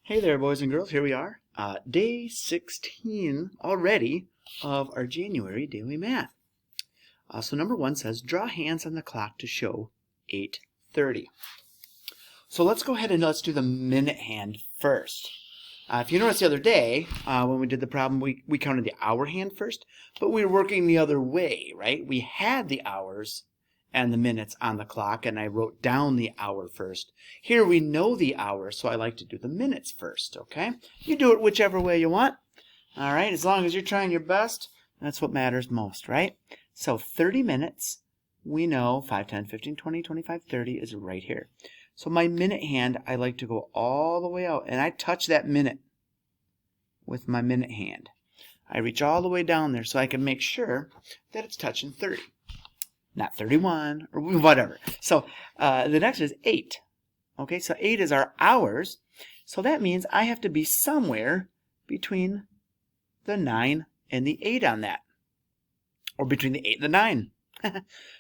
Hey there, boys and girls. Here we are, day 16 already of our January daily math. So number 1 says, draw hands on the clock to show 8:30. So let's go ahead and let's do the minute hand first. If you noticed the other day, when we did the problem, we counted the hour hand first, but we were working the other way, right? We had the hours and the minutes on the clock, and I wrote down the hour first. Here we know the hour, so I like to do the minutes first, okay? You do it whichever way you want, all right? As long as you're trying your best, that's what matters most, right? So 30 minutes, we know 5, 10, 15, 20, 25, 30 is right here. So my minute hand, I like to go all the way out, and I touch that minute with my minute hand. I reach all the way down there so I can make sure that it's touching 30. Not 31 or whatever. So the next is 8. Okay, so 8 is our hours. So that means I have to be somewhere between the 9 and the 8 on that. Or between the 8 and the 9.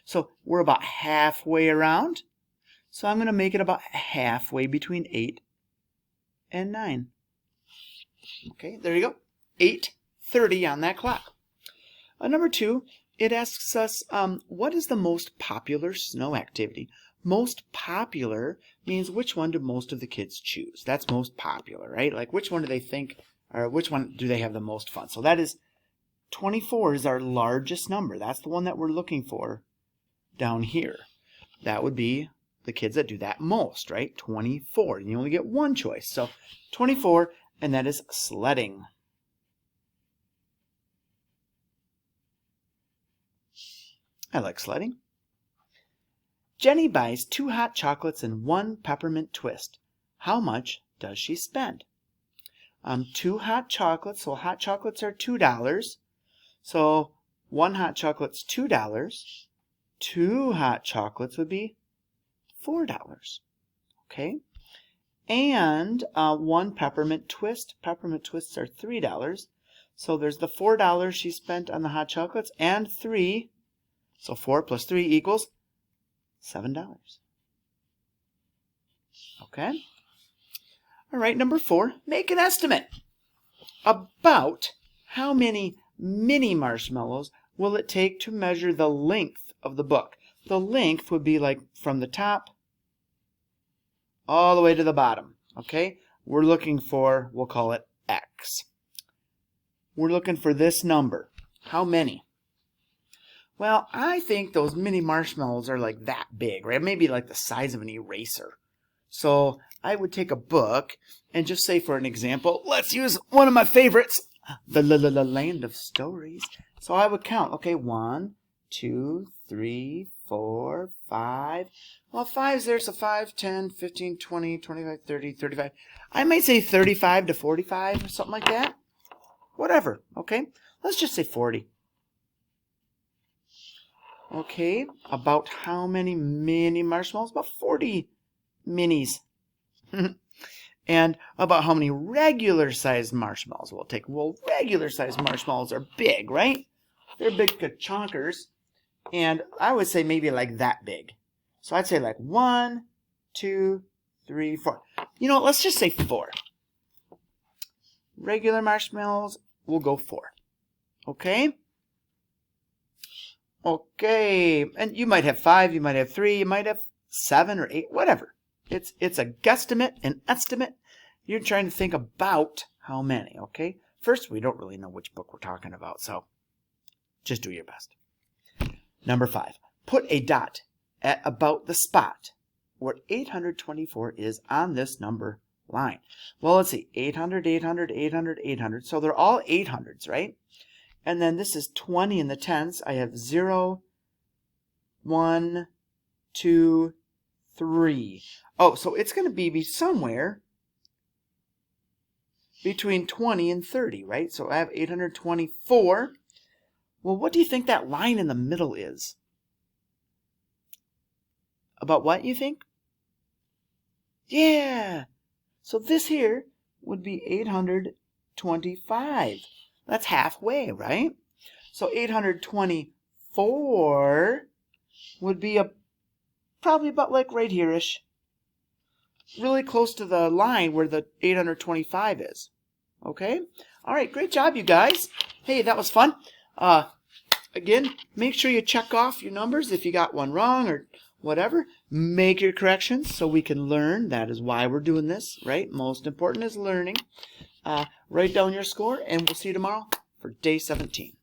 So we're about halfway around. So I'm going to make it about halfway between 8 and 9. Okay, there you go. 8:30 on that clock. Number 2. It asks us, what is the most popular snow activity? Most popular means which one do most of the kids choose? That's most popular, right? Like which one do they think, or which one do they have the most fun? So that is 24 is our largest number. That's the one that we're looking for down here. That would be the kids that do that most, right? 24. And you only get one choice. So 24, and that is sledding. I like sledding. Jenny buys 2 hot chocolates and 1 peppermint twist. How much does she spend? 2 hot chocolates, so hot chocolates are $2. So 1 hot chocolate's $2. 2 hot chocolates would be $4. Okay? And 1 peppermint twist. Peppermint twists are $3. So there's the $4 she spent on the hot chocolates and 3. So 4 plus 3 equals $7. Okay? All right, number 4, make an estimate. About how many mini marshmallows will it take to measure the length of the book? The length would be like from the top all the way to the bottom. Okay? We're looking for, we'll call it X. We're looking for this number. How many? Well, I think those mini marshmallows are like that big, right? Maybe like the size of an eraser. So I would take a book and just say, for an example, let's use one of my favorites, the Land of Stories. So I would count, okay, 1, 2, 3, 4, 5. Well, 5's there, so 5, 10, 15, 20, 25, 30, 35. I might say 35 to 45 or something like that. Whatever, okay? Let's just say 40. Okay, about how many mini marshmallows? About 40 minis. And about how many regular-sized marshmallows we'll take? Well, regular-sized marshmallows are big, right? They're big chonkers. And I would say maybe like that big. So I'd say like 1, 2, 3, 4. You know what? Let's just say 4. Regular marshmallows, we'll go 4. Okay? Okay, and you might have 5, you might have 3, you might have 7 or 8, whatever. It's a guesstimate, an estimate. You're trying to think about how many, okay? First, we don't really know which book we're talking about, so just do your best. Number 5, put a dot at about the spot where 824 is on this number line. Well, let's see, 800, 800, 800, 800. So they're all 800s, right? And then this is 20 in the tens. I have 0, 1, 2, 3. Oh, so it's going to be somewhere between 20 and 30, right? So I have 824. Well, what do you think that line in the middle is? About what, you think? Yeah. So this here would be 825. That's halfway, right? So 824 would be probably about like right here-ish. really close to the line where the 825 is. Okay? All right, great job, you guys. Hey, that was fun. Again, make sure you check off your numbers if you got one wrong or whatever. Make your corrections so we can learn. That is why we're doing this, right? Most important is learning. Write down your score, and we'll see you tomorrow for day 17.